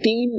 3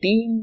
3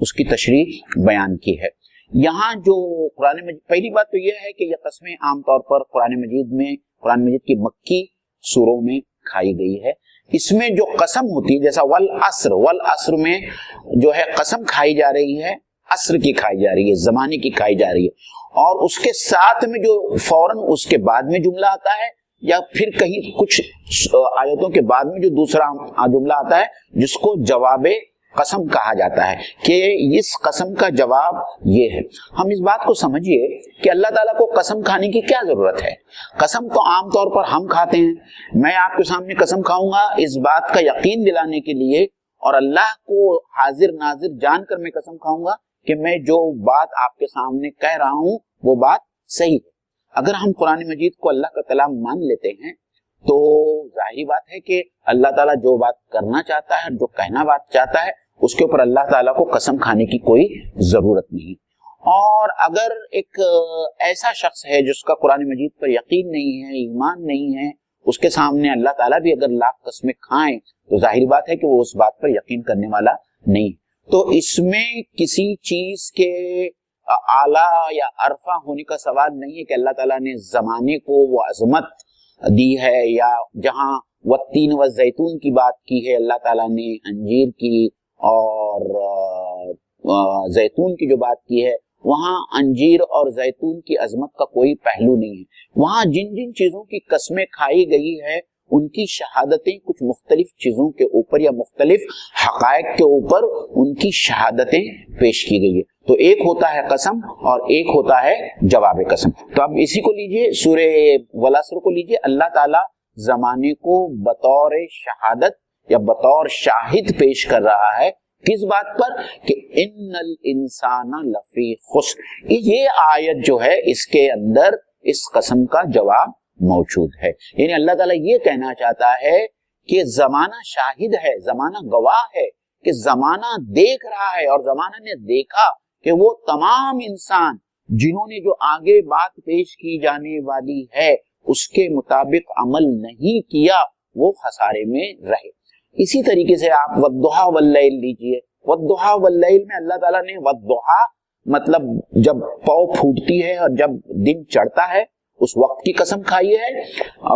اس کی تشریح بیان کی ہے. یہاں جو قرآن مجید، پہلی بات تو یہ ہے کہ یہ قسمیں عام طور پر قرآن مجید کی مکی سوروں میں کھائی گئی ہے. اس میں جو قسم ہوتی ہے جیسا والعصر میں جو ہے قسم کھائی جا رہی ہے، عصر کی کھائی جا رہی ہے، زمانے کی کھائی جا رہی ہے، اور اس کے ساتھ میں جو فوراً اس کے بعد میں جملہ آتا ہے یا پھر کہیں کچھ آیتوں کے بعد میں جو دوسرا جملہ آتا ہے جس کو جواب قسم کہا جاتا ہے کہ اس قسم کا جواب یہ ہے. ہم اس بات کو سمجھیے کہ اللہ تعالیٰ کو قسم کھانے کی کیا ضرورت ہے. قسم تو عام طور پر ہم کھاتے ہیں. میں آپ کے سامنے قسم کھاؤں گا اس بات کا یقین دلانے کے لیے، اور اللہ کو حاضر ناظر جان کر میں قسم کھاؤں گا کہ میں جو بات آپ کے سامنے کہہ رہا ہوں وہ بات صحیح ہے. اگر ہم قرآن مجید کو اللہ کا کلام مان لیتے ہیں تو ظاہری بات ہے کہ اللہ تعالیٰ جو بات کرنا چاہتا ہے، جو کہنا بات چاہتا ہے، اس کے اوپر اللہ تعالیٰ کو قسم کھانے کی کوئی ضرورت نہیں. اور اگر ایک ایسا شخص ہے جس کا قرآن مجید پر یقین نہیں ہے، ایمان نہیں ہے، اس کے سامنے اللہ تعالیٰ بھی اگر لاکھ قسمیں کھائیں تو ظاہری بات ہے کہ وہ اس بات پر یقین کرنے والا نہیں. تو اس میں کسی چیز کے اعلیٰ یا عرفہ ہونے کا سوال نہیں ہے کہ اللہ تعالیٰ نے زمانے کو وہ عظمت دی ہے، یا جہاں والتین والزیتون کی بات کی ہے اللہ تعالیٰ نے انجیر کی اور زیتون کی جو بات کی ہے، وہاں انجیر اور زیتون کی عظمت کا کوئی پہلو نہیں ہے. وہاں جن جن چیزوں کی قسمیں کھائی گئی ہے ان کی شہادتیں کچھ مختلف چیزوں کے اوپر یا مختلف حقائق کے اوپر ان کی شہادتیں پیش کی گئی ہے. تو ایک ہوتا ہے قسم اور ایک ہوتا ہے جواب قسم. تو اب اسی کو لیجئے، سورہ والعصر کو لیجئے. اللہ تعالیٰ زمانے کو بطور شہادت یا بطور شاہد پیش کر رہا ہے. کس بات پر؟ کہ ان الانسان لفی خسر. یہ آیت جو ہے اس کے اندر اس قسم کا جواب موجود ہے. یعنی اللہ تعالیٰ یہ کہنا چاہتا ہے کہ زمانہ شاہد ہے، زمانہ گواہ ہے، کہ زمانہ دیکھ رہا ہے، اور زمانہ نے دیکھا کہ وہ تمام انسان جنہوں نے جو آگے بات پیش کی جانے والی ہے اس کے مطابق عمل نہیں کیا وہ خسارے میں رہے. اسی طریقے سے آپ والضحیٰ واللیل لیجئے. والضحیٰ واللیل میں اللہ تعالیٰ نے والضحیٰ مطلب جب پاؤ پھوٹتی ہے اور جب دن چڑھتا ہے اس وقت کی قسم کھائی ہے.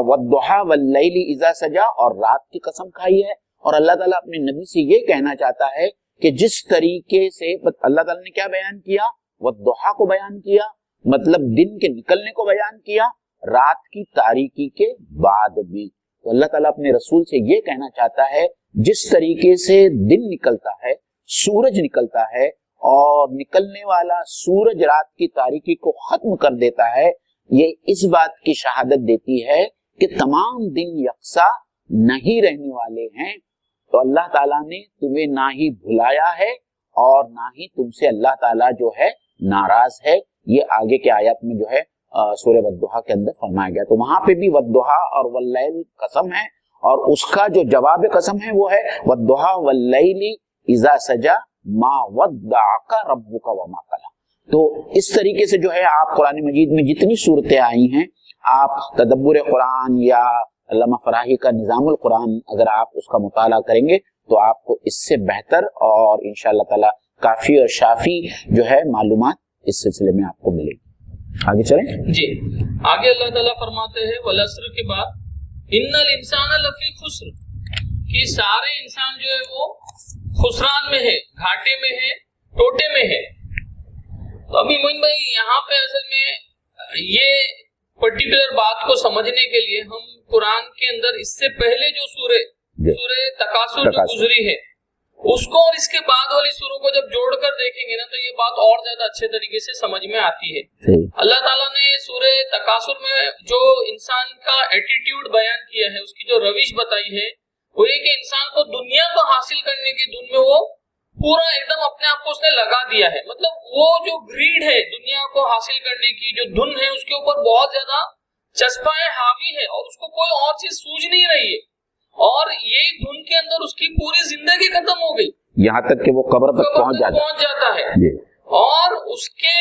والضحیٰ واللیل اذا سجا، اور رات کی قسم کھائی ہے. اور اللہ تعالیٰ اپنے نبی سے یہ کہنا چاہتا ہے کہ جس طریقے سے اللہ تعالیٰ نے کیا بیان کیا، والضحیٰ کو بیان کیا، مطلب دن کے نکلنے کو بیان کیا، رات کی تاریکی کے بعد بھی. تو اللہ تعالیٰ اپنے رسول سے یہ کہنا چاہتا ہے جس طریقے سے دن نکلتا ہے، سورج نکلتا ہے، اور نکلنے والا سورج رات کی تاریکی کو ختم کر دیتا ہے، یہ اس بات کی شہادت دیتی ہے کہ تمام دن یکساں نہیں رہنے والے ہیں. تو اللہ تعالیٰ نے تمہیں نہ ہی بھلایا ہے اور نہ ہی تم سے اللہ تعالیٰ جو ہے ناراض ہے. یہ آگے کے آیات میں جو ہے سورہ والضحیٰ کے اندر فرمایا گیا. تو وہاں پہ بھی والضحیٰ اور واللیل قسم ہے، اور اس کا جو جواب قسم ہے وہ ہے والضحیٰ واللیل اذا سجا ما ودعک ربک وما قلی. تو اس طریقے سے جو ہے آپ قرآن مجید میں جتنی صورتیں آئی ہیں، آپ تدبر قرآن یا علامہ فراہی کا نظام القرآن اگر آپ اس کا مطالعہ کریں گے تو آپ کو اس سے بہتر اور انشاءاللہ تعالی کافی اور شافی جو ہے معلومات اس سلسلے میں آپ کو ملے گی. آگے چلیں جی. آگے اللہ تعالیٰ فرماتے ہیں والعصر کے بعد ان الانسان لفی خسر، کہ سارے انسان جو ہے وہ خسران میں ہے، گھاٹے میں ہے، ٹوٹے میں ہے. تو ابھی موین بھائی یہاں پہ اصل میں یہ پرٹیکولر بات کو سمجھنے کے لیے ہم قرآن کے اندر اس سے پہلے جو سورہ تکاثر جو گزری ہے اس کو اور اس کے بعد والی سوروں کو جب جوڑ کر دیکھیں گے نا تو یہ بات اور زیادہ اچھے طریقے سے سمجھ میں آتی ہے. اللہ تعالیٰ نے سورہ تکاثر میں جو انسان کا ایٹیٹیوڈ بیان کیا ہے، اس کی جو روش بتائی ہے، وہ یہ کہ انسان کو دنیا کو حاصل کرنے کی دھن میں وہ پورا ایک دم اپنے آپ کو اس نے لگا دیا ہے. مطلب وہ جو گریڈ ہے دنیا کو حاصل کرنے کی جو دھن ہے اس کے اوپر بہت زیادہ چسپا حاوی ہے، اور اس کو کوئی اور چیز سوجھ نہیں رہی ہے، اور یہی دھن کے اندر اس کی پوری زندگی ختم ہو گئی، یہاں تک کہ وہ قبر تک پہنچ جاتا ہے. اور اس کے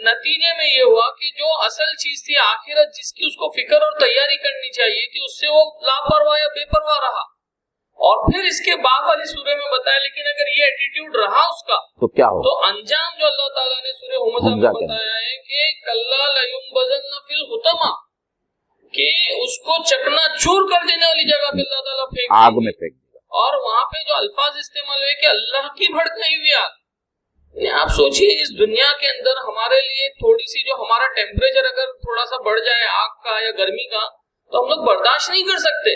نتیجے میں یہ ہوا کہ جو اصل چیز تھی آخرت، جس کی اس کو فکر اور تیاری کرنی چاہیے تھی، اس سے وہ لاپرواہ یا بے پرواہ رہا. اور پھر اس کے بعد والی سورہ میں بتایا لیکن اگر یہ ایٹیٹیوڈ رہا اس کا تو کیا ہو، تو انجام جو اللہ تعالیٰ نے سورہ ہمزہ میں بتایا ہے کہ کلا لیمبذن فی الحطمہ، کہ اس کو چکنا چور کر دینے والی جگہ پہ اللہ تعالیٰ پھینک آگ میں پھینک دیا. اور وہاں پہ جو الفاظ استعمال ہوئے کہ اللہ کی بھڑکائی ہوئی آگ. آپ سوچئے اس دنیا کے اندر ہمارے لیے تھوڑی سی جو ہمارا ٹیمپریچر اگر تھوڑا سا بڑھ جائے آگ کا یا گرمی کا تو ہم لوگ برداشت نہیں کر سکتے.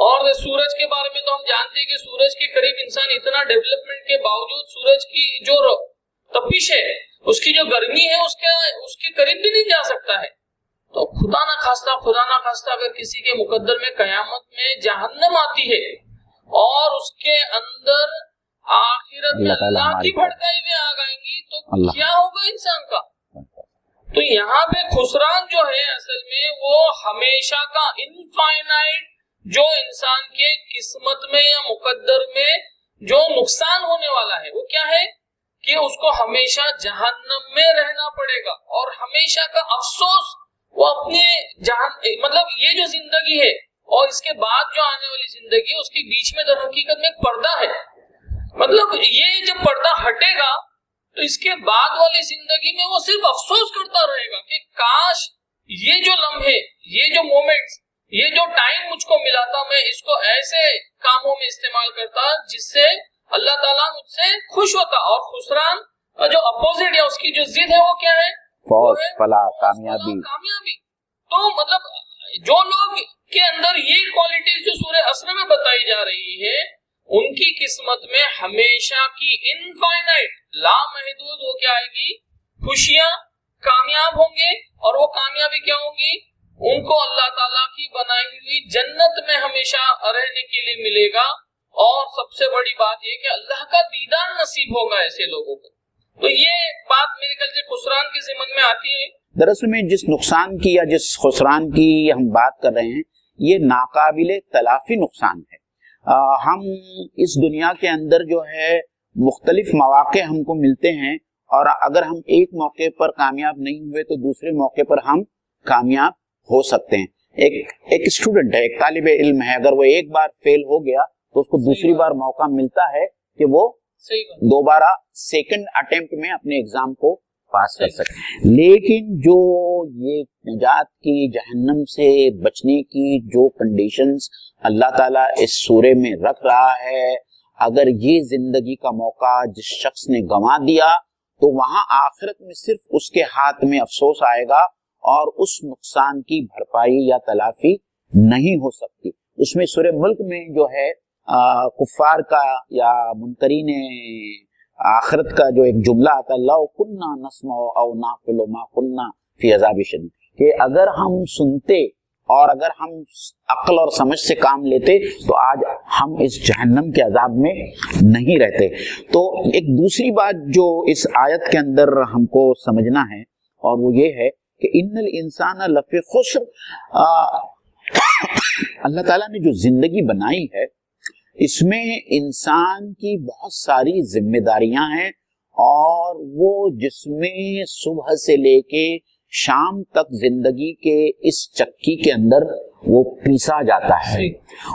اور سورج کے بارے میں تو ہم جانتے ہیں کہ سورج کے قریب انسان اتنا ڈیولپمنٹ کے باوجود سورج کی جو تپش ہے، اس کی جو گرمی ہے، اس کے قریب بھی نہیں جا سکتا ہے. تو خدا نہ خواستہ اگر کسی کے مقدر میں قیامت میں جہنم آتی ہے اور اس کے اندر آخرت میں اللہ کی بھڑکائی میں آگ آئیں گی تو کیا ہوگا انسان کا. تو یہاں پہ خسران جو ہے اصل میں وہ ہمیشہ کا انفائنائٹ جو انسان کے قسمت میں یا مقدر میں جو نقصان ہونے والا ہے وہ کیا ہے کہ اس کو ہمیشہ جہنم میں رہنا پڑے گا. اور ہمیشہ کا افسوس وہ اپنے مطلب یہ جو زندگی ہے اور اس کے بعد جو آنے والی زندگی اس کے بیچ میں در حقیقت میں ایک پردہ ہے. مطلب یہ جب پردہ ہٹے گا تو اس کے بعد والی زندگی میں وہ صرف افسوس کرتا رہے گا کہ کاش یہ جو لمحے، یہ جو مومنٹس، یہ جو ٹائم مجھ کو ملا تھا میں اس کو ایسے کاموں میں استعمال کرتا جس سے اللہ تعالیٰ مجھ سے خوش ہوتا. اور خسران کا جو اپوزٹ یا اس کی جو ضد ہے وہ کیا ہے؟ فوز، فلاح، کامیابی. تو مطلب جو لوگ کے اندر یہ کوالٹیز جو سورہ عصر میں بتائی جا رہی ہے ان کی قسمت میں ہمیشہ کی انفائنائٹ لامحدود ہو کے آئے گی خوشیاں، کامیاب ہوں گے. اور وہ کامیابی کیا ہوں گی؟ ان کو اللہ تعالیٰ کی بنائی ہوئی جنت میں ہمیشہ رہنے کے لیے ملے گا. اور سب سے بڑی بات یہ کہ اللہ کا دیدار نصیب ہوگا ایسے لوگوں کو. تو یہ بات میرے خیال سے خسران کے ضمن میں آتی ہے. دراصل میں جس نقصان کی یا جس خسران کی ہم بات کر رہے ہیں یہ ناقابل تلافی نقصان ہے. ہم اس دنیا کے اندر جو ہے مختلف مواقع ہم کو ملتے ہیں اور اگر ہم ایک موقع پر کامیاب نہیں ہوئے تو دوسرے موقع پر ہم کامیاب ہو سکتے ہیں. ایک اسٹوڈنٹ ہے، ایک طالب علم ہے، اگر وہ ایک بار فیل ہو گیا تو اس کو دوسری بار موقع ملتا ہے کہ وہ دوبارہ سیکنڈ اٹیمپٹ میں اپنے ایگزام کو پاس کر سکے. لیکن جو یہ نجات کی، جہنم سے بچنے کی جو کنڈیشنز اللہ تعالیٰ اس سورے میں رکھ رہا ہے، اگر یہ زندگی کا موقع جس شخص نے گنوا دیا تو وہاں آخرت میں صرف اس کے ہاتھ میں افسوس آئے گا اور اس نقصان کی بھرپائی یا تلافی نہیں ہو سکتی. اس میں سورہ ملک میں جو ہے کفار کا یا منکرین آخرت کا جو ایک جملہ آتا ہے، لو کننا نسمع او نعقل ما کننا فی عذاب شدید، کہ اگر ہم سنتے اور اگر ہم عقل اور سمجھ سے کام لیتے تو آج ہم اس جہنم کے عذاب میں نہیں رہتے. تو ایک دوسری بات جو اس آیت کے اندر ہم کو سمجھنا ہے اور وہ یہ ہے کہ ان الانسان لفی خسر، اللہ تعالیٰ نے جو زندگی بنائی ہے اس میں انسان کی بہت ساری ذمہ داریاں ہیں اور وہ جس میں صبح سے لے کے شام تک زندگی کے اس چکی کے اندر وہ پیسا جاتا ہے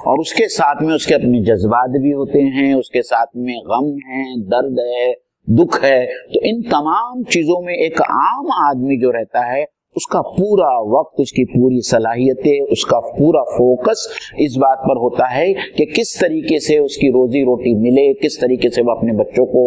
اور اس کے ساتھ میں اس کے اپنے جذبات بھی ہوتے ہیں، اس کے ساتھ میں غم ہے، درد ہے، دکھ ہے. تو ان تمام چیزوں میں ایک عام آدمی جو رہتا ہے اس کا پورا وقت، اس کی پوری صلاحیتیں، اس کا پورا فوکس اس بات پر ہوتا ہے کہ کس طریقے سے اس کی روزی روٹی ملے، کس طریقے سے وہ اپنے بچوں کو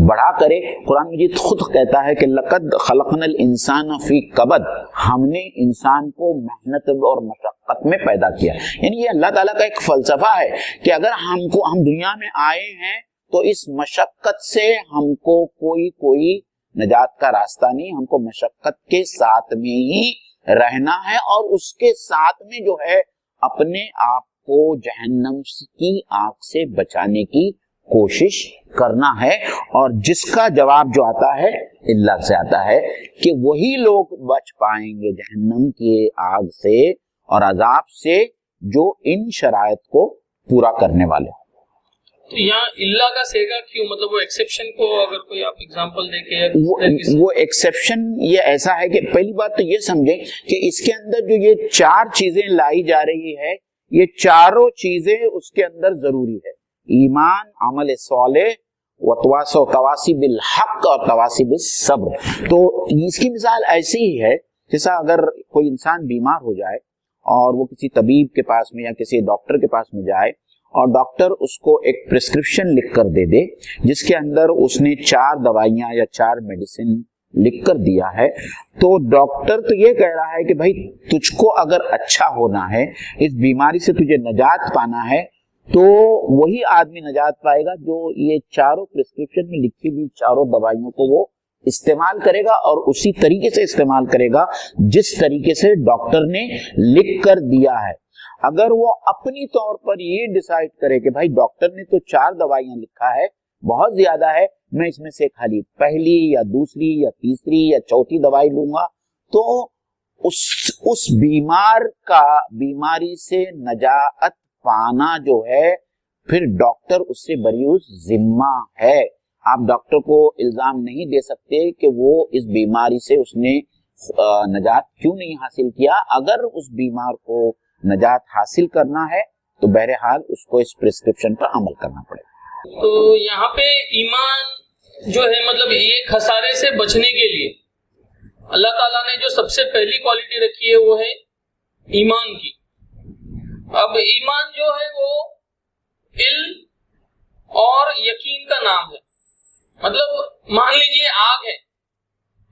بڑا کرے. قرآن مجید خود کہتا ہے کہ لقد خلقنا الانسان فی کبد، ہم نے انسان کو محنت اور مشقت میں پیدا کیا. یعنی یہ اللہ تعالیٰ کا ایک فلسفہ ہے کہ اگر ہم دنیا میں آئے ہیں تو اس مشقت سے ہم کو کوئی نجات کا راستہ نہیں، ہم کو مشقت کے ساتھ میں ہی رہنا ہے اور اس کے ساتھ میں جو ہے اپنے آپ کو جہنم کی آگ سے بچانے کی کوشش کرنا ہے. اور جس کا جواب جو آتا ہے اللہ سے آتا ہے کہ وہی لوگ بچ پائیں گے جہنم کی آگ سے اور عذاب سے جو ان شرائط کو پورا کرنے والے ہیں. تو یہاں اللہ کا سیگا کیوں؟ مطلب وہ ایکسیپشن کو اگر کوئی آپ اگزامپل دیں کہ وہ ایکسیپشن یہ ایسا ہے کہ پہلی بات تو یہ سمجھیں کہ اس کے اندر جو یہ 4 چیزیں لائی جا رہی ہے یہ چاروں چیزیں اس کے اندر ضروری ہے، ایمان، عمل صالح، تواسی بالحق اور تواسی بالصبر۔ تو اس کی مثال ایسی ہی ہے جیسا اگر کوئی انسان بیمار ہو جائے اور وہ کسی طبیب کے پاس میں یا کسی ڈاکٹر کے پاس میں جائے اور ڈاکٹر اس کو ایک پرسکرپشن لکھ کر دے دے جس کے اندر اس نے 4 دوائیاں یا 4 میڈیسن لکھ کر دیا ہے، تو ڈاکٹر تو یہ کہہ رہا ہے کہ بھائی تجھ کو اگر اچھا ہونا ہے، اس بیماری سے تجھے نجات پانا ہے، تو وہی آدمی نجات پائے گا جو یہ چاروں پرسکرپشن میں لکھی ہوئی 4 دوائیوں کو وہ استعمال کرے گا اور اسی طریقے سے استعمال کرے گا جس طریقے سے ڈاکٹر نے لکھ کر دیا ہے۔ اگر وہ اپنی طور پر یہ ڈیسائیڈ کرے کہ بھائی ڈاکٹر نے تو 4 دوائیاں لکھا ہے، بہت زیادہ ہے، میں اس میں سے خالی پہلی یا دوسری یا تیسری یا چوتھی دوائی لوں گا، تو اس بیمار کا بیماری سے نجات پانا جو ہے پھر ڈاکٹر اس سے بریئوس ذمہ ہے۔ آپ ڈاکٹر کو الزام نہیں دے سکتے کہ وہ اس بیماری سے اس نے نجات کیوں نہیں حاصل کیا۔ اگر اس بیمار کو نجات حاصل کرنا ہے تو بہرحال اس کو اس پرسکرپشن پر عمل کرنا پڑے گا۔ تو یہاں پہ ایمان جو ہے مطلب یہ خسارے سے بچنے کے لیے اللہ تعالیٰ نے جو سب سے پہلی کوالٹی رکھی ہے وہ ہے ایمان کی۔ اب ایمان جو ہے وہ علم اور یقین کا نام ہے۔ مطلب مان لیجئے آگ ہے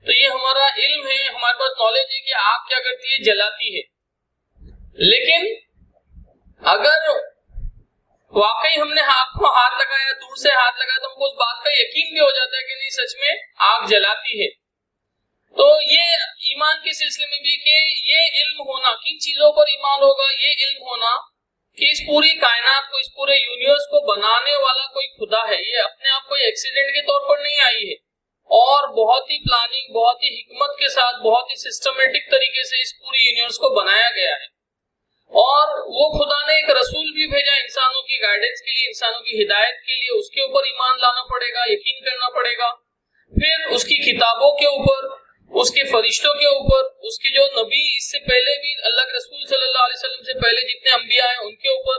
تو یہ ہمارا علم ہے، ہمارے پاس نالج ہے کہ آگ کیا کرتی ہے، جلاتی ہے، لیکن اگر واقعی ہم نے آگ کو ہاتھ لگایا، دور سے ہاتھ لگایا، تو ہم کو اس بات کا یقین بھی ہو جاتا ہے کہ نہیں سچ میں آگ جلاتی ہے۔ تو یہ ایمان کے سلسلے میں بھی کہ یہ علم ہونا، کن چیزوں پر ایمان ہوگا، یہ علم ہونا کہ اس پوری کائنات کو، اس پورے یونیورس کو بنانے والا کوئی خدا ہے، یہ اپنے آپ کوئی ایکسیڈنٹ کے طور پر نہیں آئی ہے، اور بہت ہی پلاننگ، بہت ہی حکمت کے ساتھ، بہت ہی سسٹمیٹک طریقے سے اس پوری یونیورس کو بنایا گیا ہے۔ اور وہ خدا نے ایک رسول بھی بھیجا انسانوں کی گائیڈنس کے لیے، انسانوں کی ہدایت کے لیے، اس کے اوپر ایمان لانا پڑے گا، یقین کرنا پڑے گا۔ پھر اس کی کتابوں کے اوپر، اس کے فرشتوں کے اوپر، اس کے جو نبی اس سے پہلے بھی اللہ کے رسول صلی اللہ علیہ وسلم سے پہلے جتنے انبیاء ہیں ان کے اوپر،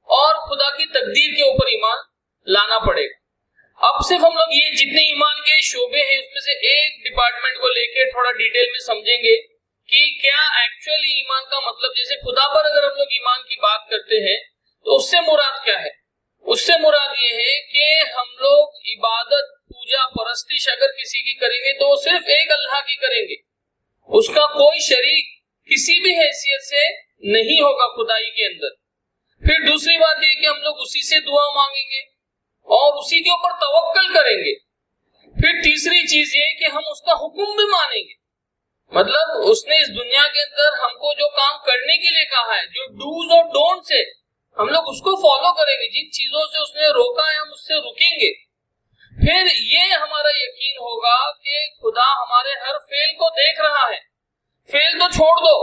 اور خدا کی تقدیر کے اوپر ایمان لانا پڑے گا۔ اب صرف ہم لوگ یہ جتنے ایمان کے شعبے ہیں اس میں سے ایک ڈپارٹمنٹ کو لے کے تھوڑا ڈیٹیل میں سمجھیں گے کہ کیا ایکچولی ایمان کا مطلب، جیسے خدا پر اگر ہم لوگ ایمان کی بات کرتے ہیں تو اس سے مراد کیا ہے؟ اس سے مراد یہ ہے کہ ہم لوگ عبادت، پوجا، پرستش اگر کسی کی کریں گے تو وہ صرف ایک اللہ کی کریں گے، اس کا کوئی شریک کسی بھی حیثیت سے نہیں ہوگا خدائی کے اندر۔ پھر دوسری بات یہ کہ ہم لوگ اسی سے دعا مانگیں گے اور اسی کے اوپر توکل کریں گے۔ پھر تیسری چیز یہ کہ ہم اس کا حکم بھی مانیں گے، مطلب اس نے اس دنیا کے اندر ہم کو جو کام کرنے کے لیے کہا ہے، جو ڈوز اور ڈونٹس ہے، ہم لوگ اس کو فالو کریں گے، جن چیزوں سے اس نے روکا ہے ہم اس سے رکیں گے۔ پھر یہ ہمارا یقین ہوگا کہ خدا ہمارے ہر فعل کو دیکھ رہا ہے۔ فعل تو چھوڑ دو،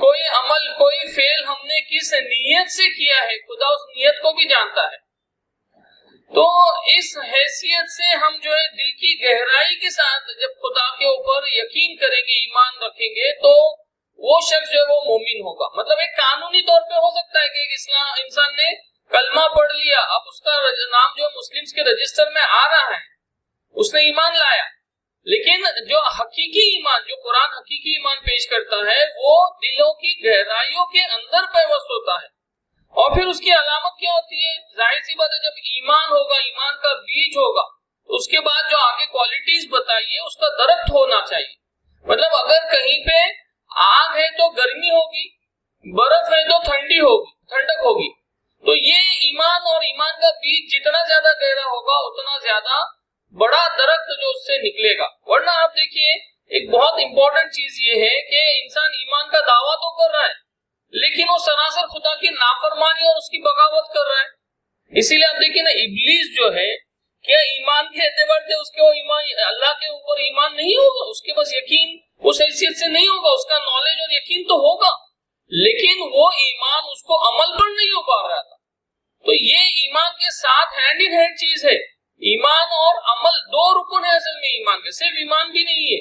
کوئی عمل، کوئی فعل ہم نے کس نیت سے کیا ہے، خدا اس نیت کو بھی جانتا ہے۔ تو اس حیثیت سے ہم جو ہے دل کی گہرائی کے ساتھ جب خدا کے اوپر یقین کریں گے، ایمان رکھیں گے، تو وہ شخص جو ہے وہ مومن ہوگا۔ مطلب ایک قانونی طور پہ ہو سکتا ہے کہ ایک انسان نے کلمہ پڑھ لیا، اب اس کا نام جو مسلمز کے رجسٹر میں آ رہا ہے، اس نے ایمان لایا، لیکن جو حقیقی ایمان، جو قرآن حقیقی ایمان پیش کرتا ہے، وہ دلوں کی گہرائیوں کے اندر پیوست ہوتا ہے۔ اور پھر اس کی علامت کیا ہوتی ہے؟ ظاہر سی بات ہے، جب ایمان ہوگا، ایمان کا بیج ہوگا، تو اس کے بعد جو آگے کوالٹیز بتائیے اس کا درخت ہونا چاہیے۔ مطلب اگر کہیں پہ آگ ہے تو گرمی ہوگی، برف ہے تو ٹھنڈی ہوگی، ٹھنڈک ہوگی۔ تو یہ ایمان اور ایمان کا بیج جتنا زیادہ گہرا ہوگا اتنا زیادہ بڑا درخت جو اس سے نکلے گا۔ ورنہ آپ دیکھیے ایک بہت امپورٹنٹ چیز یہ ہے کہ انسان ایمان کا دعویٰ تو کر رہا ہے لیکن وہ سراسر خدا کی نافرمانی اور اس کی بغاوت کر رہا ہے۔ اسی لیے آپ دیکھیے نا، ابلیس جو ہے کیا ایمان کے اعتبار سے اس کو ایمان، اللہ کے اوپر ایمان نہیں ہوگا، اس کے پاس یقین اس حیثیت سے نہیں ہوگا، اس کا نالج اور یقین تو ہوگا لیکن وہ ایمان اس کو عمل پر نہیں ہو پا رہا تھا۔ تو یہ ایمان کے ساتھ ہینڈ ان ہینڈ چیز ہے، ایمان اور عمل دو رکن ہے اصل میں ایمان کے، صرف ایمان بھی نہیں ہے۔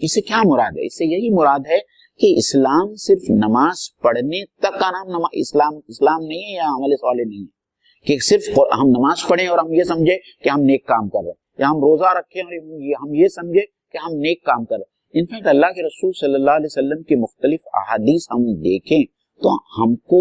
اس سے کیا مراد ہے؟ اس سے یہی مراد ہے کہ اسلام صرف نماز پڑھنے تک کا نام اسلام نہیں ہے یا عمل صالح نہیں ہے کہ صرف ہم نماز پڑھیں اور ہم یہ سمجھے کہ ہم نیک کام کر رہے ہیں، یا ہم روزہ رکھیں اور ہم یہ سمجھے کہ ہم نیک کام کر رہے ہیں۔ انفیکٹ اللہ کے رسول صلی اللہ علیہ وسلم کی مختلف احادیث ہم دیکھیں تو ہم کو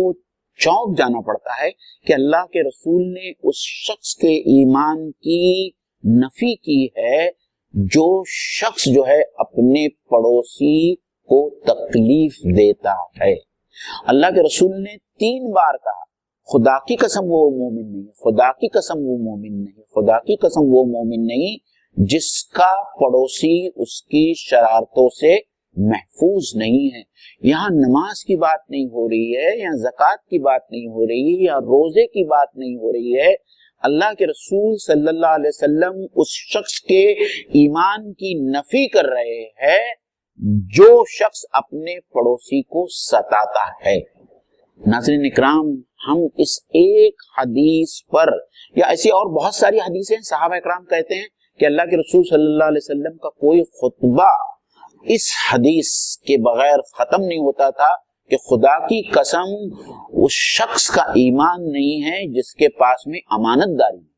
چونک جانا پڑتا ہے کہ اللہ کے رسول نے اس شخص کے ایمان کی نفی کی ہے جو شخص جو ہے اپنے پڑوسی کو تکلیف دیتا ہے۔ اللہ کے رسول نے 3 بار کہا خدا کی قسم وہ مومن نہیں، خدا کی قسم وہ مومن نہیں، خدا کی قسم وہ مومن نہیں جس کا پڑوسی اس کی شرارتوں سے محفوظ نہیں ہے۔ یہاں نماز کی بات نہیں ہو رہی ہے، یا زکوٰۃ کی بات نہیں ہو رہی ہے، یا روزے کی بات نہیں ہو رہی ہے۔ اللہ کے رسول صلی اللہ علیہ وسلم اس شخص کے ایمان کی نفی کر رہے ہیں جو شخص اپنے پڑوسی کو ستاتا ہے۔ ناظرین اکرام، ہم اس ایک حدیث پر یا ایسی اور بہت ساری حدیثیں صحابہ اکرام کہتے ہیں کہ اللہ کے رسول صلی اللہ علیہ وسلم کا کوئی خطبہ اس حدیث کے بغیر ختم نہیں ہوتا تھا کہ خدا کی قسم اس شخص کا ایمان نہیں ہے جس کے پاس میں امانت داری ہے۔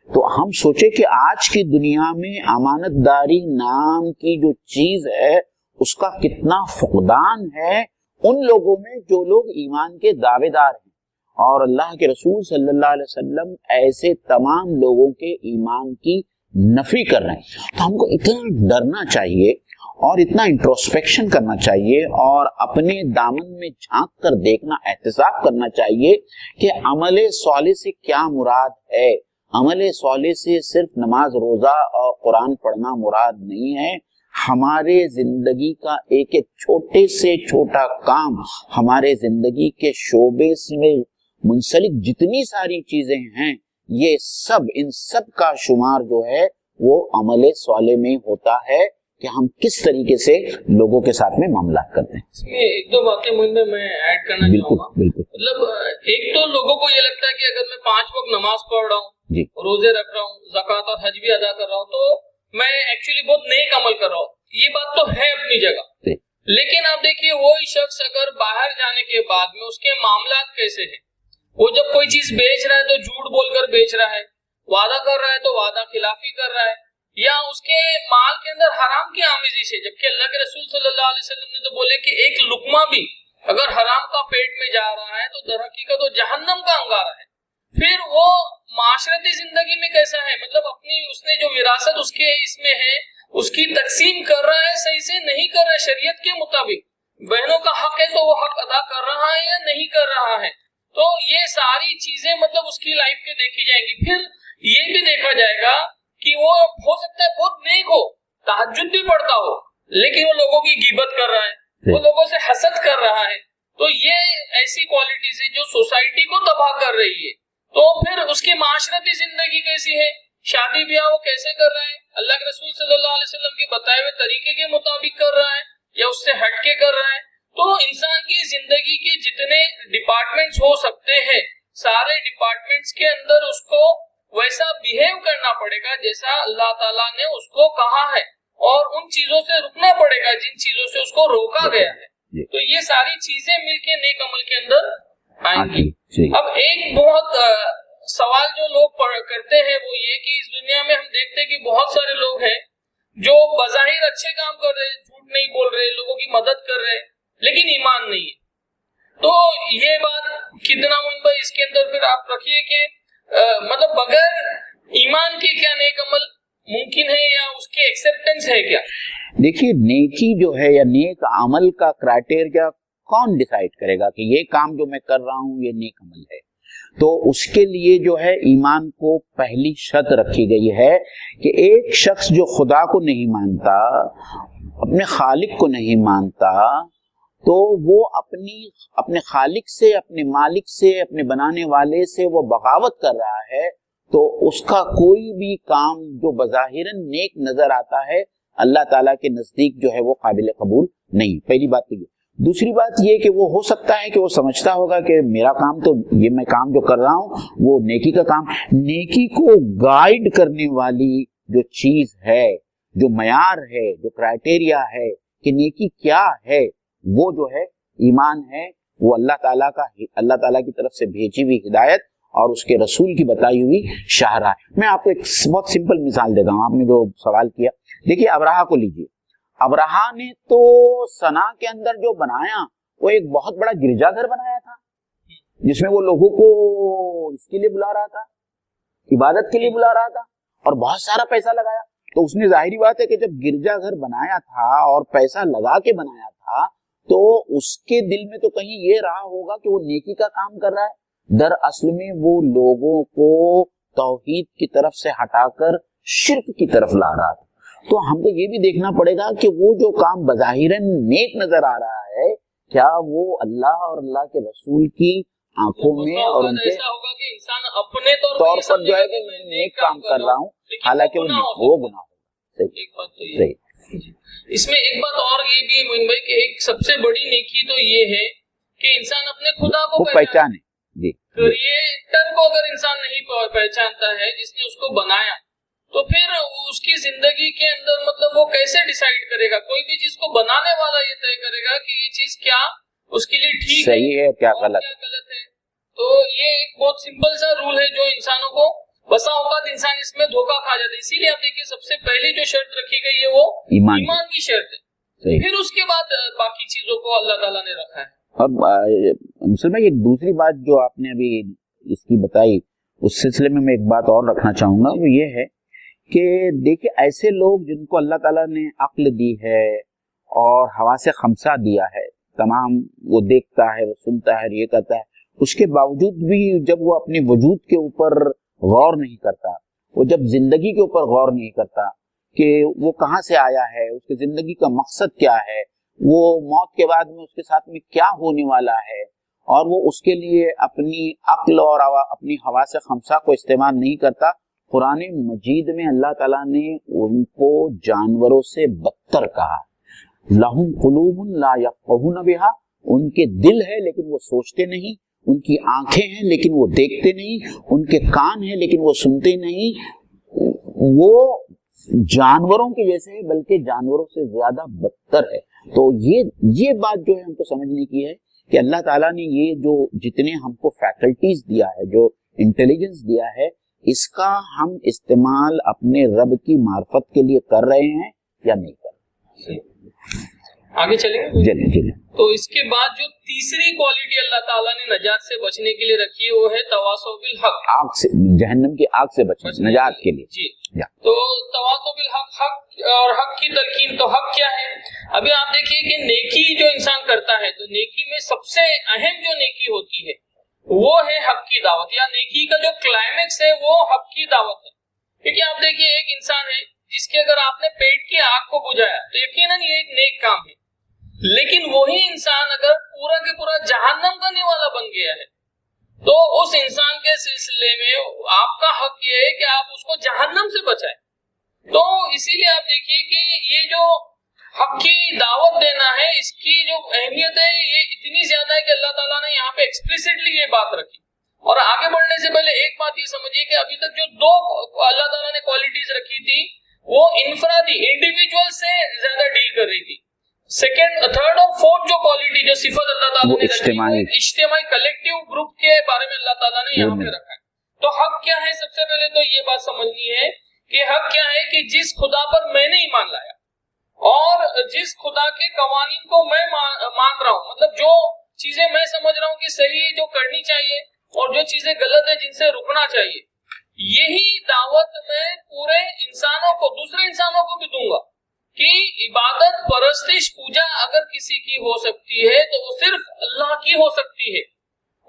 تو ہم سوچے کہ آج کی دنیا میں امانت داری نام کی جو چیز ہے اس کا کتنا فقدان ہے ان لوگوں میں جو لوگ ایمان کے دعوے دار ہیں، اور اللہ کے رسول صلی اللہ علیہ وسلم ایسے تمام لوگوں کے ایمان کی نفی کر رہے ہیں۔ تو ہم کو اتنا ڈرنا چاہیے اور اتنا انٹروسپیکشن کرنا چاہیے اور اپنے دامن میں جھانک کر دیکھنا، احتساب کرنا چاہیے کہ عمل صالح سے کیا مراد ہے۔ عمل صالح سے صرف نماز روزہ اور قرآن پڑھنا مراد نہیں ہے۔ ہمارے زندگی کا ایک ایک چھوٹے سے چھوٹا کام، ہمارے زندگی کے شعبے میں منسلک جتنی ساری چیزیں ہیں، یہ سب ان سب کا شمار جو ہے وہ عمل صالح میں ہوتا ہے کہ ہم کس طریقے سے لوگوں کے ساتھ میں معاملات کرتے ہیں۔ اس میں ایک دو باتیں میں ایڈ کرنا چاہوں گا۔ مطلب ایک تو لوگوں کو یہ لگتا ہے کہ اگر میں 5 وقت نماز پڑھ رہا ہوں، روزے رکھ رہا ہوں، زکوٰۃ اور حج بھی ادا کر رہا ہوں، تو میں ایکچولی بہت نیک عمل کر رہا ہوں۔ یہ بات تو ہے اپنی جگہ، لیکن آپ دیکھیے وہی شخص اگر باہر جانے کے بعد میں اس کے معاملات کیسے ہیں، وہ جب کوئی چیز بیچ رہا ہے تو جھوٹ بول کر بیچ رہا ہے، وعدہ کر رہا ہے تو وعدہ خلافی کر رہا ہے، یا اس کے مال کے اندر حرام کی آمیزش ہے، جبکہ اللہ کے رسول صلی اللہ علیہ وسلم نے تو بولے کہ ایک لقمہ بھی اگر حرام کا پیٹ میں جا رہا ہے تو در حقیقت وہ جہنم کا انگارہ ہے۔ پھر وہ معاشرتی زندگی میں کیسا ہے، مطلب اپنی اس نے جو وراثت اس کے اس میں ہے اس کی تقسیم کر رہا ہے، صحیح سے نہیں کر رہا ہے شریعت کے مطابق، بہنوں کا حق ہے تو وہ حق ادا کر رہا ہے یا نہیں کر رہا ہے۔ تو یہ ساری چیزیں مطلب اس کی لائف کے دیکھی جائیں گی۔ پھر یہ بھی دیکھا جائے گا کہ وہ ہو سکتا ہے بہت نیک ہو، تہجد بھی پڑھتا ہو، لیکن وہ لوگوں کی غیبت کر رہا ہے، وہ لوگوں سے حسد کر رہا ہے۔ تو یہ ایسی کوالٹیز ہے جو سوسائٹی کو تباہ کر رہی ہے۔ تو پھر اس کی معاشرتی زندگی کیسی ہے، شادی بیاہ وہ کیسے کر رہا ہے، اللہ کے رسول صلی اللہ علیہ وسلم کے بتائے ہوئے طریقے کے مطابق کر رہا ہے یا اس سے ہٹ کے کر رہا ہے۔ تو انسان کی زندگی کے جتنے ڈپارٹمنٹس ہو سکتے ہیں، سارے ڈپارٹمنٹس کے اندر اس کو ویسا بیہیو کرنا پڑے گا جیسا اللہ تعالیٰ نے اس کو کہا ہے، اور ان چیزوں سے رکنا پڑے گا جن چیزوں سے اس کو روکا گیا ہے۔ تو یہ ساری چیزیں مل کے نیک عمل کے اندر آئیں گی۔ اب ایک بہت سوال جو لوگ کرتے ہیں وہ یہ کہ اس دنیا میں ہم دیکھتے ہیں کہ بہت سارے لوگ ہیں جو بظاہر اچھے کام کر رہے ہیں، جھوٹ نہیں بول رہے، لوگوں کی مدد کر رہے، لیکن ایمان نہیں ہے۔ تو یہ بات کتنا بھائی اس کے اندر پھر آپ رکھیے کہ مطلب بغیر ایمان کے کیا نیک عمل ممکن ہے یا اس کی ایکسپٹنس ہے کیا؟ دیکھیے نیکی جو ہے یا نیک عمل کا کرائٹیریا کون ڈیسائیڈ کرے گا کہ یہ کام جو میں کر رہا ہوں یہ نیک عمل ہے؟ تو اس کے لیے جو ہے ایمان کو پہلی شرط رکھی گئی ہے کہ ایک شخص جو خدا کو نہیں مانتا، اپنے خالق کو نہیں مانتا، تو وہ اپنے خالق سے، اپنے مالک سے، اپنے بنانے والے سے وہ بغاوت کر رہا ہے، تو اس کا کوئی بھی کام جو بظاہراً نیک نظر آتا ہے اللہ تعالیٰ کے نزدیک جو ہے وہ قابل قبول نہیں۔ پہلی بات تو یہ۔ دوسری بات یہ کہ وہ ہو سکتا ہے کہ وہ سمجھتا ہوگا کہ میرا کام تو یہ میں کام جو کر رہا ہوں وہ نیکی کا کام، نیکی کو گائیڈ کرنے والی جو چیز ہے، جو معیار ہے, جو کرائٹیریا ہے کہ نیکی کیا ہے, وہ جو ہے ایمان ہے, وہ اللہ تعالیٰ کی طرف سے بھیجی ہوئی ہدایت اور اس کے رسول کی بتائی ہوئی شاہراہ. میں آپ کو ایک بہت سمپل مثال دیتا ہوں. آپ نے جو سوال کیا, دیکھیے ابراہا کو لیجیے. ابراہا نے تو سنا کے اندر جو بنایا وہ ایک بہت بڑا گرجا گھر بنایا تھا, جس میں وہ لوگوں کو اس کے لیے بلا رہا تھا, عبادت کے لیے بلا رہا تھا, اور بہت سارا پیسہ لگایا. تو اس نے ظاہری بات ہے کہ جب گرجا گھر بنایا تھا اور پیسہ لگا کے بنایا تھا, تو اس کے دل میں تو کہیں یہ رہا ہوگا کہ وہ نیکی کا کام کر رہا ہے. دراصل میں وہ لوگوں کو توحید کی طرف سے ہٹا کر شرک کی طرف لا رہا تھا. تو ہم کو یہ بھی دیکھنا پڑے گا کہ وہ جو کام بظاہراً نیک نظر آ رہا ہے, کیا وہ اللہ اور اللہ کے رسول کی آنکھوں میں اور ان کے انسان اپنے طور پر جو ہے کہ میں نیک کام کر رہا ہوں, حالانکہ وہ گناہ ہوگا. صحیح. اس میں ایک بات اور یہ بھی موین بھائی کہ ایک سب سے بڑی نیکی تو یہ ہے کہ انسان اپنے خدا کو پہچانے. جی, کریٹر کو اگر انسان نہیں پہچانتا ہے جس نے اس کو بنایا, تو پھر اس کی زندگی کے اندر مطلب وہ کیسے ڈیسائیڈ کرے گا؟ کوئی بھی چیز کو بنانے والا یہ طے کرے گا کہ یہ چیز کیا اس کے لیے ٹھیک صحیح ہے, کیا غلط ہے. تو یہ ایک بہت سمپل سا رول ہے جو انسانوں کو بسا اوقات انسان اس میں دھوکا کھا جاتا ہے. اسی لیے آپ دیکھیے سب سے پہلی جو شرط رکھی گئی ہے وہ ایمان کی شرط ہے. پھر اس کے بعد باقی چیزوں کو اللہ تعالیٰ نے رکھا ہے. اب مسلم ایک دوسری بات جو آپ نے ابھی اس کی بتائی, اس سلسلے میں ایک بات اور رکھنا چاہوں گا, وہ یہ ہے کہ دیکھیں ایسے لوگ جن کو اللہ تعالیٰ نے عقل دی ہے اور حواس خمسہ دیا ہے, تمام وہ دیکھتا ہے, وہ سنتا ہے, یہ کرتا ہے, اس کے باوجود بھی جب وہ اپنے وجود کے اوپر غور نہیں کرتا, وہ جب زندگی کے اوپر غور نہیں کرتا کہ وہ کہاں سے آیا ہے, اس کی زندگی کا مقصد کیا ہے, وہ موت کے بعد میں اس کے ساتھ میں کیا ہونے والا ہے, اور وہ اس کے لیے اپنی عقل اور اپنی حواس خمسہ کو استعمال نہیں کرتا. قرآن مجید میں اللہ تعالیٰ نے ان کو جانوروں سے بدتر کہا. لہم قلوب لا یفقہون بہا, ان کے دل ہے لیکن وہ سوچتے نہیں, ان کی آنکھیں ہیں لیکن وہ دیکھتے نہیں, ان کے کان ہیں لیکن وہ سنتے نہیں. وہ جانوروں کے جیسے ہے, بلکہ جانوروں سے زیادہ بدتر ہے. تو یہ بات جو ہے ہم کو سمجھنے کی ہے کہ اللہ تعالیٰ نے یہ جو جتنے ہم کو فیکلٹیز دیا ہے, جو انٹیلیجنس دیا ہے, اس کا ہم استعمال اپنے رب کی معرفت کے لیے کر رہے ہیں یا نہیں کر رہے. آگے چلیں گے. چلیں. تو اس کے بعد جو تیسری کوالٹی اللہ تعالیٰ نے نجات سے بچنے کے لیے رکھی ہے وہ ہے تواصو بالحق, آگ سے, جہنم کی آگ سے بچنے, نجات کے لیے. جی, تو تواصو بالحق, حق اور حق کی تلقین. تو حق کیا ہے؟ ابھی آپ دیکھیے کہ نیکی جو انسان کرتا ہے, تو نیکی میں سب سے اہم جو نیکی ہوتی ہے وہ ہے حق کی دعوت, یا نیکی کا جو کلائمیکس ہے وہ حق کی دعوت ہے. کیونکہ آپ دیکھیے ایک انسان ہے جس کے اگر آپ نے پیٹ کی آگ کو بجھایا تو یقیناً یہ ایک نیک کام ہے, لیکن وہی انسان اگر پورا کے پورا جہنم کرنے والا بن گیا ہے تو اس انسان کے سلسلے میں آپ کا حق یہ ہے کہ آپ اس کو جہنم سے بچائیں. تو اسی لیے آپ دیکھیے کہ یہ جو حق کی دعوت دینا ہے, اس کی جو اہمیت ہے یہ اتنی زیادہ ہے کہ اللہ تعالیٰ نے یہاں پہ ایکسپلیسٹلی یہ بات رکھی. اور آگے بڑھنے سے پہلے ایک بات یہ سمجھیے کہ ابھی تک جو دو اللہ تعالیٰ نے کوالٹیز رکھی تھی وہ انفرادی انڈیویجول سے زیادہ ڈیل کر رہی تھی. سیکنڈ, تھرڈ اور فورتھ جو کوالٹی جو صفت اللہ تعالیٰ نے رکھی, اجتماعی کلیکٹیو گروپ کے بارے میں اللہ تعالیٰ نے یہاں پہ رکھا ہے. تو حق کیا ہے؟ سب سے پہلے تو یہ بات سمجھنی ہے کہ حق کیا ہے کہ جس خدا پر میں نے ایمان لایا اور جس خدا کے قوانین کو میں مان رہا ہوں, مطلب جو چیزیں میں سمجھ رہا ہوں کہ صحیح ہے, جو کرنی چاہیے, اور جو چیزیں غلط ہے جن سے رکنا چاہیے, یہی دعوت میں پورے انسانوں کو, دوسرے انسانوں کو بھی دوں گا کہ عبادت, پرستش, پوجا اگر کسی کی ہو سکتی ہے تو وہ صرف اللہ کی ہو سکتی ہے.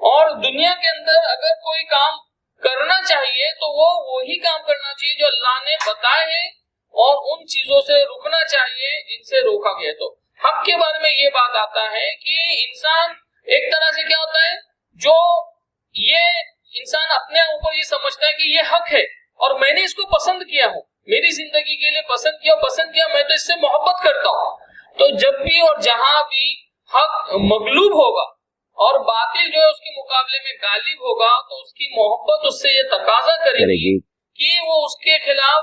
اور دنیا کے اندر اگر کوئی کام کرنا چاہیے تو وہ وہی کام کرنا چاہیے جو اللہ نے بتائے ہیں, اور ان چیزوں سے رکنا چاہیے جن سے روکا گیا. تو حق کے بارے میں یہ بات آتا ہے کہ انسان ایک طرح سے کیا ہوتا ہے, جو یہ انسان اپنے اوپر یہ سمجھتا ہے کہ یہ حق ہے اور میں نے اس کو پسند کیا ہوں, میری زندگی کے لیے پسند کیا, میں تو اس سے محبت کرتا ہوں. تو جب بھی اور جہاں بھی حق مغلوب ہوگا اور باطل جو ہے اس کے مقابلے میں غالب ہوگا, تو اس کی محبت اس سے یہ تقاضا کرے گی کہ وہ اس کے خلاف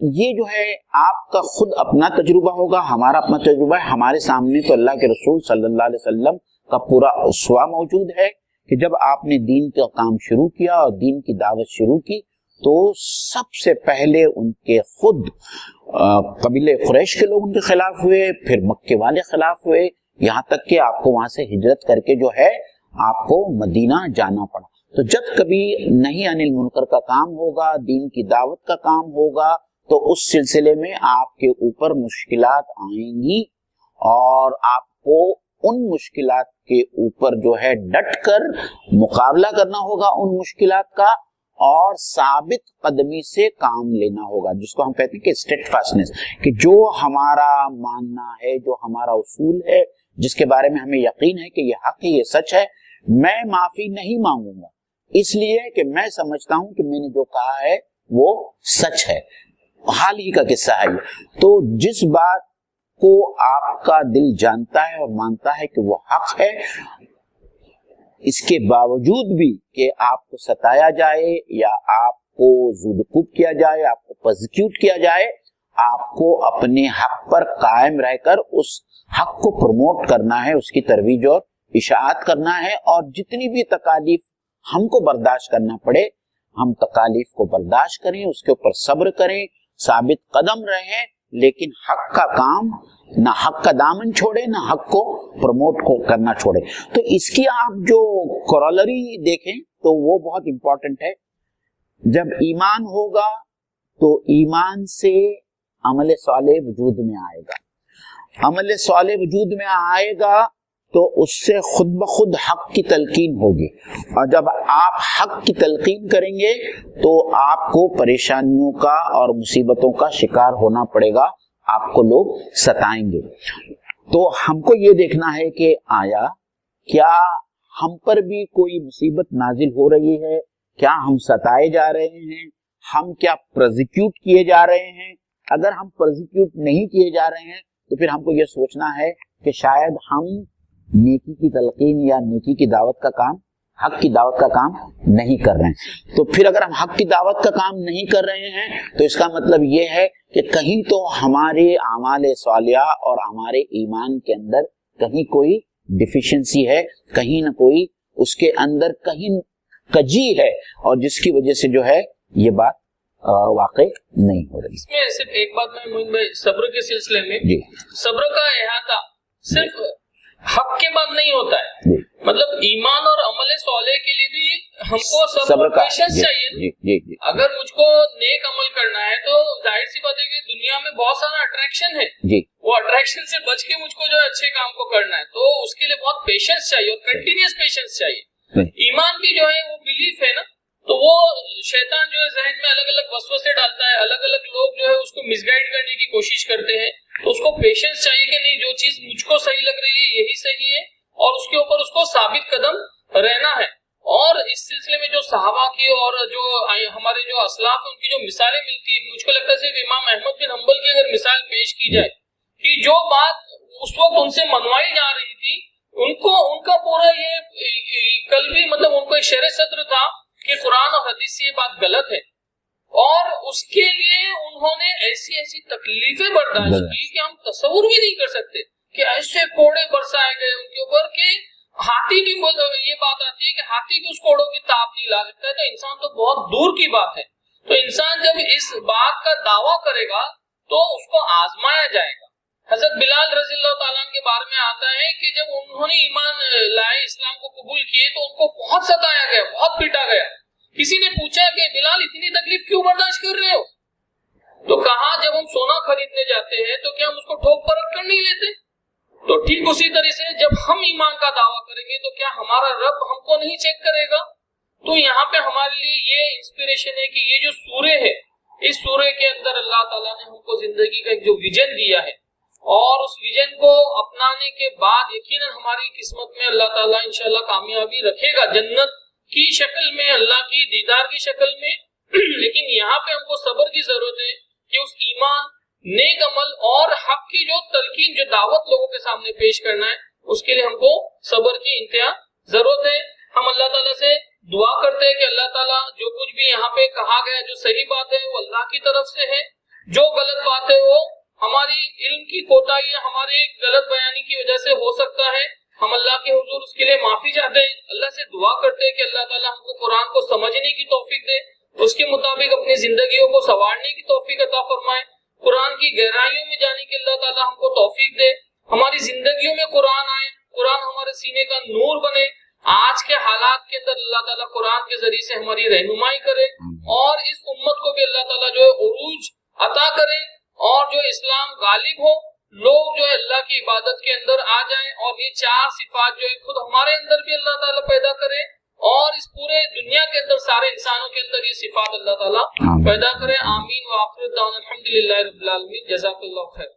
یہ جو ہے آپ کا خود اپنا تجربہ ہوگا, ہمارا اپنا تجربہ ہے. ہمارے سامنے تو اللہ کے رسول صلی اللہ علیہ وسلم کا پورا اسوہ موجود ہے کہ جب آپ نے دین کا کام شروع کیا اور دین کی دعوت شروع کی تو سب سے پہلے ان کے خود قبیلہ قریش کے لوگ ان کے خلاف ہوئے, پھر مکے والے خلاف ہوئے, یہاں تک کہ آپ کو وہاں سے ہجرت کر کے جو ہے آپ کو مدینہ جانا پڑا. تو جب کبھی نہی عن المنکر کا کام ہوگا, دین کی دعوت کا کام ہوگا, تو اس سلسلے میں آپ کے اوپر مشکلات آئیں گی اور آپ کو ان مشکلات کے اوپر جو ہے ڈٹ کر مقابلہ کرنا ہوگا ان مشکلات کا, اور ثابت قدمی سے کام لینا ہوگا, جس کو ہم کہتے ہیں کہ اسٹیٹ فاسٹنس, کہ جو ہمارا ماننا ہے, جو ہمارا اصول ہے, جس کے بارے میں ہمیں یقین ہے کہ یہ حق ہے, یہ سچ ہے, میں معافی نہیں مانگوں گا اس لیے کہ میں سمجھتا ہوں کہ میں نے جو کہا ہے وہ سچ ہے. حال ہی کا قصہ ہے یہ. تو جس بات کو آپ کا دل جانتا ہے اور مانتا ہے کہ وہ حق ہے, اس کے باوجود بھی کہ آپ کو ستایا جائے یا آپ کو زودکوب کیا جائے, آپ کو پرزیکیوٹ کیا جائے, آپ کو اپنے حق پر قائم رہ کر اس حق کو پروموٹ کرنا ہے, اس کی ترویج اور اشاعت کرنا ہے, اور جتنی بھی تکالیف ہم کو برداشت کرنا پڑے ہم تکالیف کو برداشت کریں, اس کے اوپر صبر کریں, ثابت قدم رہیں, لیکن حق کا کام نہ حق کا دامن چھوڑے نہ حق کو پروموٹ کو کرنا چھوڑے. تو اس کی آپ جو کورولری دیکھیں تو وہ بہت امپورٹنٹ ہے. جب ایمان ہوگا تو ایمان سے عمل صالح وجود میں آئے گا, عمل صالح وجود میں آئے گا تو اس سے خود بخود حق کی تلقین ہوگی, اور جب آپ حق کی تلقین کریں گے تو آپ کو پریشانیوں کا اور مصیبتوں کا شکار ہونا پڑے گا, آپ کو لوگ ستائیں گے. تو ہم کو یہ دیکھنا ہے کہ آیا کیا ہم پر بھی کوئی مصیبت نازل ہو رہی ہے, کیا ہم ستائے جا رہے ہیں, ہم کیا پرزیکیوٹ کیے جا رہے ہیں. اگر ہم پرزیکیوٹ نہیں کیے جا رہے ہیں تو پھر ہم کو یہ سوچنا ہے کہ شاید ہم نیکی کی تلقین یا نیکی کی دعوت کا کام, حق کی دعوت کا کام نہیں کر رہے ہیں. تو پھر اگر ہم حق کی دعوت کا کام نہیں کر رہے ہیں تو اس کا مطلب یہ ہے کہ کہیں تو ہمارے اعمال صالحہ اور ہمارے ایمان کے اندر کہیں کوئی ڈیفیشنسی ہے, کہیں نہ کوئی اس کے اندر کہیں کجی ہے, اور جس کی وجہ سے جو ہے یہ بات واقع نہیں ہو رہی. اس میں صرف ایک بات میں موین بھائی, صبر کے سلسلے میں جی, صبر کا احاطہ صرف حق کے بعد نہیں ہوتا ہے, مطلب ایمان اور عمل صالح کے لیے بھی ہم کو صبر اور پیشنس چاہیے. اگر مجھ کو نیک عمل کرنا ہے تو ظاہر سی بات ہے کہ دنیا میں بہت سارا اٹریکشن ہے, وہ اٹریکشن سے بچ کے مجھ کو جو اچھے کام کو کرنا ہے, تو اس کے لیے بہت پیشنس چاہیے اور کنٹینیوس پیشنس چاہیے. ایمان کی جو ہے وہ بلیف ہے نا, تو وہ شیطان جو ہے ذہن میں الگ الگ وسوسے ڈالتا ہے, الگ الگ لوگ جو ہے اس کو مس گائیڈ کرنے کی کوشش کرتے ہیں, تو اس کو پیشنس چاہیے کہ نہیں, جو چیز مجھ کو صحیح لگ رہی ہے یہی صحیح ہے, اور اس کے اوپر اس کو ثابت قدم رہنا ہے. اور اس سلسلے میں جو صحابہ کی اور جو ہمارے جو اسلاف ان کی جو مثالیں ملتی ہیں, مجھ کو لگتا ہے صرف امام احمد بن حنبل کی اگر مثال پیش کی جائے کہ جو بات اس وقت ان سے منوائی جا رہی تھی, ان کا پورا یہ قلبی مطلب ان کو ایک شرح صدر تھا کہ قرآن اور حدیث سے یہ بات غلط ہے, اور اس کے لیے انہوں نے ایسی ایسی تکلیفیں برداشت کی کہ ہم تصور بھی نہیں کر سکتے, کہ ایسے کوڑے برسائے گئے ان کے اوپر کہ ہاتھی بھی یہ بات آتی ہے کہ ہاتھی بھی اس کوڑوں کی تاب نہیں لا سکتا ہے, تو انسان تو بہت دور کی بات ہے. تو انسان جب اس بات کا دعویٰ کرے گا تو اس کو آزمایا جائے گا. حضرت بلال رضی اللہ تعالیٰ عنہ کے بارے میں آتا ہے کہ جب انہوں نے ایمان لائے, اسلام کو قبول کیے, تو ان کو بہت ستایا گیا, بہت پیٹا گیا. کسی نے پوچھا کہ بلال اتنی تکلیف کیوں برداشت کر رہے ہو, تو کہا جب ہم سونا خریدنے جاتے ہیں تو کیا ہم اس کو ٹھوک پرکھ کر نہیں لیتے, تو ٹھیک اسی طرح سے جب ہم ایمان کا دعویٰ کریں گے تو کیا ہمارا رب ہم کو نہیں چیک کرے گا. تو یہاں پہ ہمارے لیے یہ انسپریشن ہے کہ یہ جو سورہ ہے, اس سورہ کے اندر اللہ تعالیٰ نے ہم کو زندگی کا ایک جو ویژن دیا ہے, اور اس ویژن کو اپنانے کے بعد یقیناً ہماری قسمت میں اللہ تعالیٰ انشاءاللہ کامیابی رکھے گا, جنت کی شکل میں, اللہ کی دیدار کی شکل میں. لیکن یہاں پہ ہم کو صبر کی ضرورت ہے کہ اس ایمان, نیک عمل اور حق کی جو تلقین, جو دعوت لوگوں کے سامنے پیش کرنا ہے, اس کے لیے ہم کو صبر کی انتہا ضرورت ہے. ہم اللہ تعالیٰ سے دعا کرتے ہیں کہ اللہ تعالیٰ جو کچھ بھی یہاں پہ کہا گیا جو صحیح بات ہے وہ اللہ کی طرف سے ہے, جو غلط بات ہے وہ ہماری علم کی کوتاہی ہے، ہماری غلط بیانی کی وجہ سے ہو سکتا ہے، ہم اللہ کے حضور اس کے لیے معافی چاہتے ہیں، اللہ سے دعا کرتے ہیں کہ اللہ تعالیٰ ہم کو قرآن کو سمجھنے کی توفیق دے، اس کے مطابق اپنی زندگیوں کو سنوارنے کی توفیق عطا فرمائے، قرآن کی گہرائیوں میں جانے کی اللہ تعالیٰ ہم کو توفیق دے، ہماری زندگیوں میں قرآن آئے، قرآن ہمارے سینے کا نور بنے، آج کے حالات کے اندر اللہ تعالیٰ قرآن کے ذریعے سے ہماری رہنمائی کرے، اور اس امت کو بھی اللہ تعالیٰ جو ہے عروج عطا کرے، اور جو اسلام غالب ہو، لوگ جو ہے اللہ کی عبادت کے اندر آ جائیں، اور یہ چار صفات جو ہے خود ہمارے اندر بھی اللہ تعالیٰ پیدا کرے، اور اس پورے دنیا کے اندر سارے انسانوں کے اندر یہ صفات اللہ تعالیٰ پیدا کرے۔ آمین وآخر دعوانا الحمدللہ رب العالمین۔ جزاک اللہ خیر۔